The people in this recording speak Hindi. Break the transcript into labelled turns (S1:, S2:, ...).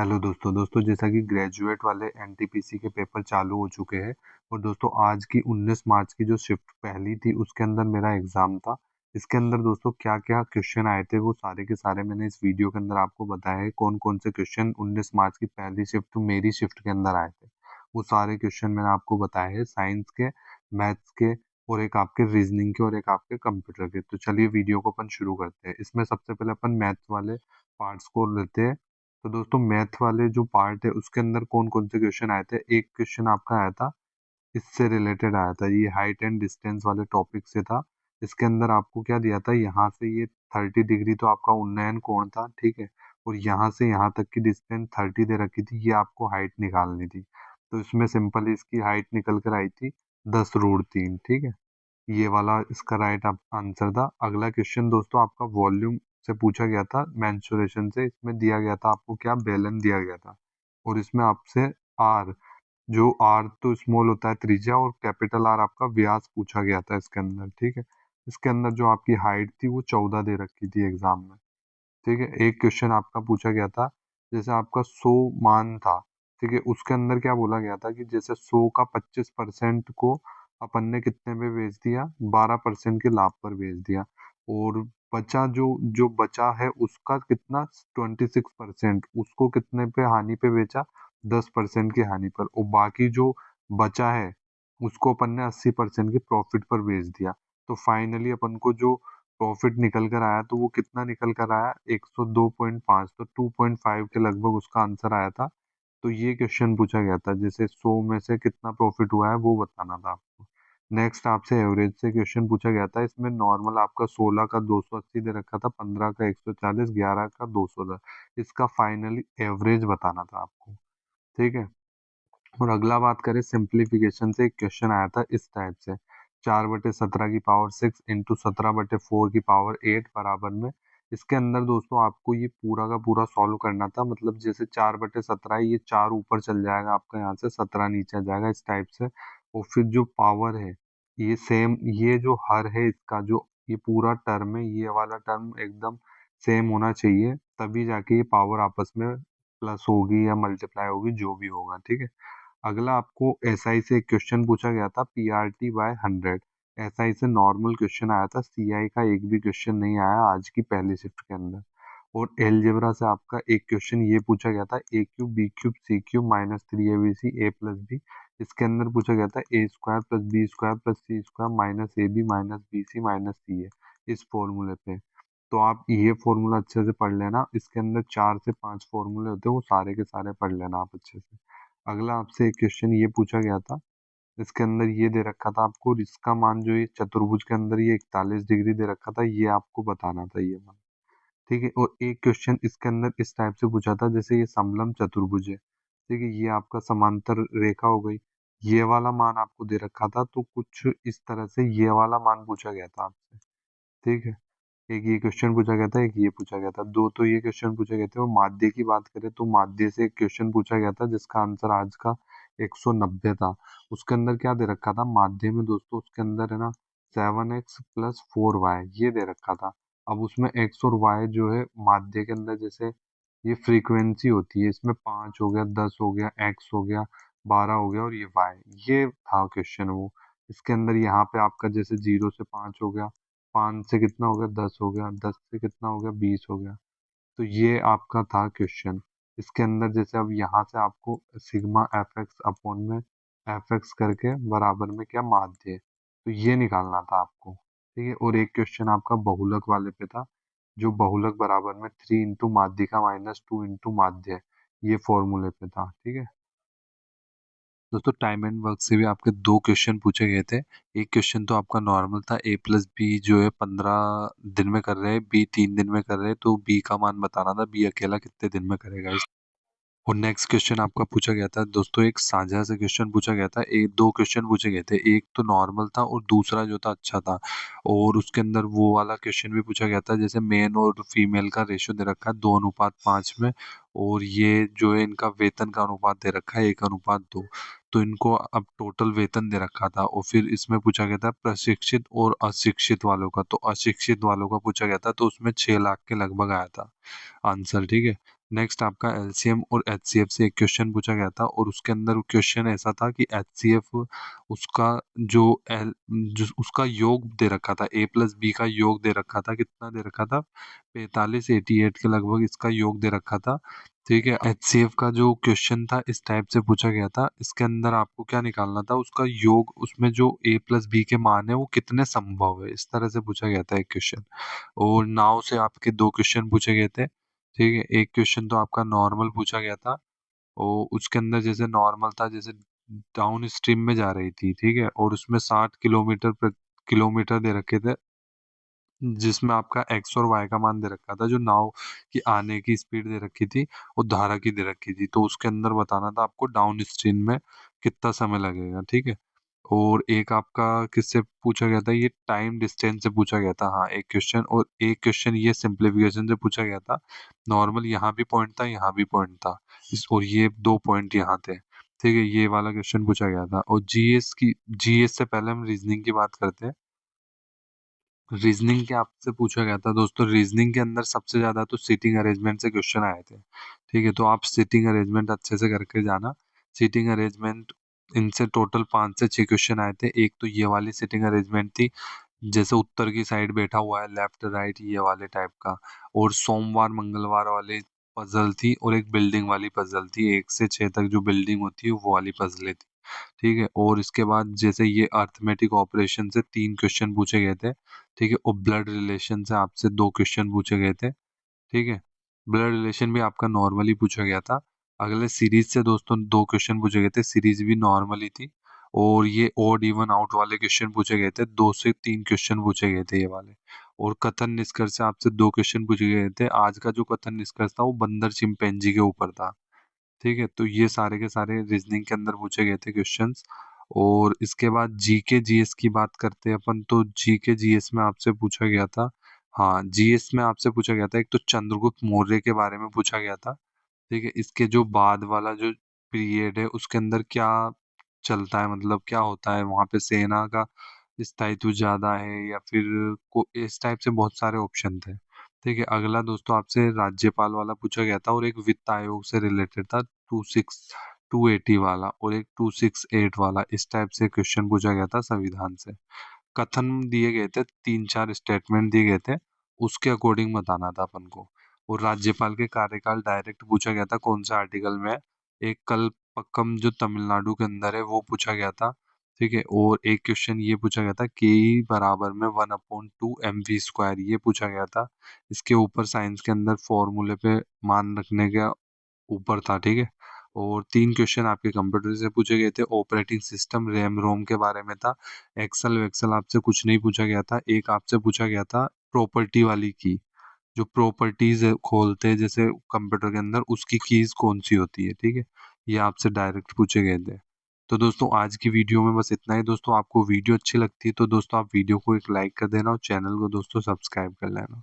S1: हेलो दोस्तों जैसा कि ग्रेजुएट वाले एनटीपीसी के पेपर चालू हो चुके हैं। और दोस्तों आज की 19 मार्च की जो शिफ्ट पहली थी उसके अंदर मेरा एग्जाम था। इसके अंदर दोस्तों क्या क्या क्वेश्चन आए थे वो सारे के सारे मैंने इस वीडियो के अंदर आपको बताया है। कौन कौन से क्वेश्चन 19 मार्च की पहली शिफ्ट मेरी शिफ्ट के अंदर आए थे वो सारे क्वेश्चन मैंने आपको बताए हैं, साइंस के, मैथ्स के, और एक आपके रीजनिंग के और एक आपके कंप्यूटर के। तो चलिए वीडियो को अपन शुरू करते हैं। इसमें सबसे पहले अपन मैथ्स वाले पार्ट्स को लेते हैं। तो दोस्तों मैथ वाले जो पार्ट है उसके अंदर कौन कौन से क्वेश्चन आए थे। एक क्वेश्चन आपका आया था, इससे रिलेटेड आया था, ये हाइट एंड डिस्टेंस वाले टॉपिक से था। इसके अंदर आपको क्या दिया था, यहाँ से ये 30 डिग्री तो आपका उन्नयन कोण था, ठीक है। और यहाँ से यहाँ तक की डिस्टेंस 30 दे रखी थी, ये आपको हाइट निकालनी थी। तो इसमें सिंपल इसकी हाइट निकल कर आई थी 10√3, ठीक है। ये वाला इसका राइट आंसर था। अगला क्वेश्चन दोस्तों आपका वॉल्यूम से पूछा गया था, मेंसुरेशन से। इसमें दिया गया था आपको क्या, बेलन दिया गया था। और इसमें आपसे आर, जो आर तो स्मॉल होता है त्रिज्या, और कैपिटल आर आपका व्यास पूछा गया था इसके अंदर, ठीक है। इसके अंदर जो आपकी हाइट थी वो 14 दे रखी थी एग्जाम में, ठीक है। एक क्वेश्चन आपका पूछा गया था, जैसे आपका 100 मान था, ठीक है। उसके अंदर क्या बोला गया था कि जैसे 100 का 25% को अपन ने कितने पे बेच दिया, 12% के लाभ पर बेच दिया। और बचा जो जो बचा है उसका कितना, 26%, उसको कितने पे हानि पे बेचा, 10% की हानि पर। और बाकी जो बचा है उसको अपन ने 80% के प्रॉफिट पर बेच दिया। तो फाइनली अपन को जो प्रॉफिट निकल कर आया, तो वो कितना निकल कर आया, 102.5। तो 2.5 के लगभग उसका आंसर आया था। तो ये क्वेश्चन पूछा गया था, जैसे 100 में से कितना प्रॉफिट हुआ है वो बताना था आपको। नेक्स्ट आपसे एवरेज से क्वेश्चन पूछा गया था। इसमें नॉर्मल आपका 16 का 280 दे रखा था, 15 का 140, 11 का 210। इसका फाइनली एवरेज बताना था आपको, ठीक है। और अगला बात करें सिंप्लीफिकेशन से, एक क्वेश्चन आया था इस टाइप से, 4/17 की पावर 6 इंटू 17/4 की पावर 8 बराबर में। इसके अंदर दोस्तों आपको ये पूरा का पूरा सॉल्व करना था। मतलब जैसे 4/17 है, ये 4 ऊपर चल जाएगा आपका, यहाँ से 17 नीचे आ जाएगा, इस टाइप से। और फिर जो पावर है ये सेम, ये जो हर है इसका जो ये पूरा टर्म है, ये वाला टर्म एकदम सेम होना चाहिए, तभी जाके ये पावर आपस में प्लस होगी या मल्टीप्लाई होगी, जो भी होगा, ठीक है। अगला आपको एसआई से एक क्वेश्चन पूछा गया था, PRT/100। एसआई से नॉर्मल क्वेश्चन आया था, सीआई का एक भी क्वेश्चन नहीं आया आज की पहली शिफ्ट के अंदर। और एलजेब्रा से आपका एक क्वेश्चन ये पूछा गया था, A³ B³ C³ -3ABC A+B। इसके अंदर पूछा गया था A² + B² + C² -AB - BC - CA, इस फॉर्मूले पे। तो आप ये फॉर्मूला अच्छे से पढ़ लेना, इसके अंदर 4 से 5 फॉर्मूले होते हैं, वो सारे के सारे पढ़ लेना आप अच्छे से। अगला आपसे एक क्वेश्चन ये पूछा गया था, इसके अंदर ये दे रखा था आपको, इसका मान जो ये चतुर्भुज के अंदर ये 41 डिग्री दे रखा था, ये आपको बताना था ये मान, ठीक है। और एक क्वेश्चन इसके अंदर इस टाइप से पूछा था, जैसे ये समलंब चतुर्भुज है, ठीक है, ये आपका समांतर रेखा हो गई, ये वाला मान आपको दे रखा था, तो कुछ इस तरह से ये वाला मान पूछा गया था आपसे, ठीक है। एक ये क्वेश्चन पूछा गया था, एक ये पूछा गया था, दो तो ये क्वेश्चन पूछे गए थे। और माध्य की बात करें तो माध्य से एक क्वेश्चन पूछा गया था जिसका आंसर आज का 190 था। उसके अंदर क्या दे रखा था माध्य में दोस्तों, उसके अंदर है ना 7x + 4y ये दे रखा था। अब उसमें x और y जो है माध्य के अंदर, जैसे ये फ्रीक्वेंसी होती है, इसमें 5 हो गया, 10 हो गया, x हो गया, 12 हो गया, और ये y, ये था क्वेश्चन वो। इसके अंदर यहाँ पे आपका जैसे 0 से 5 हो गया, 5 से कितना हो गया, 10 हो गया, 10 से कितना हो गया, 20 हो गया। तो ये आपका था क्वेश्चन। इसके अंदर जैसे अब यहाँ से आपको सिग्मा FX/में FX करके बराबर में क्या माध्य, तो ये निकालना था आपको, ठीक है। और एक क्वेश्चन आपका बहुलक वाले पे था, जो बहुलक बराबर में 3 इंटू माध्यिका -2 इंटू माध्य, ये फॉर्मूले पे था, ठीक है। दोस्तों टाइम एंड वर्क से भी आपके दो क्वेश्चन पूछे गए थे। एक क्वेश्चन तो आपका नॉर्मल था, A+B जो है 15 दिन में कर रहे हैं, बी 3 दिन में कर रहे हैं, तो बी का मान बताना था, बी अकेला कितने दिन में करेगा। और नेक्स्ट क्वेश्चन आपका पूछा गया था दोस्तों, एक साझा से क्वेश्चन पूछा गया था। एक दो क्वेश्चन पूछे गए थे, एक तो नॉर्मल था और दूसरा जो था अच्छा था। और उसके अंदर वो वाला क्वेश्चन भी पूछा गया था, जैसे मेन और फीमेल का रेशियो दे रखा है 2:5 में, और ये जो है इनका वेतन का अनुपात दे रखा है 1:2। तो इनको अब टोटल वेतन दे रखा था। और फिर इसमें पूछा गया था प्रशिक्षित और अशिक्षित वालों का, तो अशिक्षित वालों का पूछा गया था, तो उसमें 6 लाख के लगभग आया था आंसर, ठीक है। नेक्स्ट आपका एलसीएम और एचसीएफ से एक क्वेश्चन पूछा गया था, और उसके अंदर क्वेश्चन ऐसा था कि एचसीएफ उसका जो एल जो उसका योग दे रखा था, ए प्लस बी का योग दे रखा था, कितना दे रखा था, 4588 के लगभग इसका योग दे रखा था। ठीक है, एचसीएफ का जो क्वेश्चन था इस टाइप से पूछा गया था, इसके अंदर आपको क्या निकालना था, उसका योग, उसमें जो ए प्लस बी के मान है वो कितने संभव है, इस तरह से पूछा गया था एक क्वेश्चन। और नाव से आपके दो क्वेश्चन पूछे गए थे। ठीक है, एक क्वेश्चन तो आपका नॉर्मल पूछा गया था, और उसके अंदर जैसे नॉर्मल था, जैसे डाउन स्ट्रीम में जा रही थी, ठीक है, और उसमें 60 किलोमीटर दे रखे थे, जिसमें आपका एक्स और वाई का मान दे रखा था, जो नाव की आने की स्पीड दे रखी थी और धारा की दे रखी थी, तो उसके अंदर बताना था आपको डाउन स्ट्रीम में कितना समय लगेगा। ठीक है, और एक आपका किससे पूछा गया था, ये टाइम डिस्टेंस से पूछा गया था, हाँ एक क्वेश्चन, और एक क्वेश्चन ये सिंप्लीफिकेशन से पूछा गया था। नॉर्मल यहाँ भी पॉइंट था, यहाँ भी पॉइंट था, और ये दो पॉइंट यहाँ थे। ठीक है, ये वाला क्वेश्चन पूछा गया था। और जीएस से पहले हम रीजनिंग की बात करते हैं। रीजनिंग के आपसे पूछा गया था दोस्तों, रीजनिंग के अंदर सबसे ज्यादा तो सीटिंग अरेंजमेंट से क्वेश्चन आए थे। ठीक है, तो आप सीटिंग अरेंजमेंट अच्छे से करके जाना। सीटिंग अरेंजमेंट इनसे टोटल 5 से 6 क्वेश्चन आए थे। एक तो ये वाली सीटिंग अरेंजमेंट थी, जैसे उत्तर की साइड बैठा हुआ है, लेफ्ट राइट ये वाले टाइप का। और सोमवार मंगलवार वाली पजल थी, और एक बिल्डिंग वाली पजल थी, 1 से 6 तक जो बिल्डिंग होती है वो वाली पजलें थी। ठीक है, और इसके बाद जैसे ये अर्थमेटिक ऑपरेशन से 3 क्वेश्चन पूछे गए थे। ठीक है, और ब्लड रिलेशन से आपसे 2 क्वेश्चन पूछे गए थे। ठीक है, ब्लड रिलेशन भी आपका नॉर्मली पूछा गया था। अगले सीरीज से दोस्तों 2 क्वेश्चन पूछे गए थे, सीरीज भी नॉर्मली थी। और ये ओड इवन आउट वाले क्वेश्चन पूछे गए थे, 2 से 3 क्वेश्चन पूछे गए थे ये वाले। और कथन निष्कर्ष से आपसे 2 क्वेश्चन पूछे गए थे। आज का जो कथन निष्कर्ष था वो बंदर चिंपैंजी के ऊपर था। ठीक है, तो ये सारे के सारे रीजनिंग के अंदर पूछे गए थे क्वेश्चंस। और इसके बाद जीके जीएस की बात करते हैं अपन, तो जीके जीएस में आपसे पूछा गया था, हाँ जीएस में आपसे पूछा गया था, एक तो चंद्रगुप्त मौर्य के बारे में पूछा गया था। ठीक है, इसके जो बाद वाला जो पीरियड है उसके अंदर क्या चलता है, मतलब क्या होता है वहां पे, सेना का स्थायित्व ज्यादा है या फिर को, इस टाइप से बहुत सारे ऑप्शन थे। ठीक है, अगला दोस्तों आपसे राज्यपाल वाला पूछा गया था, और एक वित्त आयोग से रिलेटेड था, 280 वाला, और एक 268 वाला, इस टाइप से क्वेश्चन पूछा गया था संविधान से। कथन दिए गए थे, 3 4 स्टेटमेंट दिए गए थे, उसके अकॉर्डिंग बताना था अपन को। और राज्यपाल के कार्यकाल डायरेक्ट पूछा गया था, कौन सा आर्टिकल में है। एक कल्पक्कम जो तमिलनाडु के अंदर है वो पूछा गया था। ठीक है, और एक क्वेश्चन ये पूछा गया था, के ई बराबर में 1/2 mv² ये पूछा गया था। इसके ऊपर साइंस के अंदर फॉर्मूले पे मान रखने का ऊपर था। ठीक है, और 3 क्वेश्चन आपके कंप्यूटर से पूछे गए थे, ऑपरेटिंग सिस्टम रैम रोम के बारे में था। एक्सेल वेक्सेल आपसे कुछ नहीं पूछा गया था। एक आपसे पूछा गया था प्रॉपर्टी वाली की, जो प्रॉपर्टीज खोलते हैं जैसे कंप्यूटर के अंदर, उसकी कीज कौन सी होती है। ठीक है, ये आपसे डायरेक्ट पूछे गए थे। तो दोस्तों आज की वीडियो में बस इतना ही। दोस्तों आपको वीडियो अच्छी लगती है तो दोस्तों आप वीडियो को एक लाइक कर देना, और चैनल को दोस्तों सब्सक्राइब कर लेना।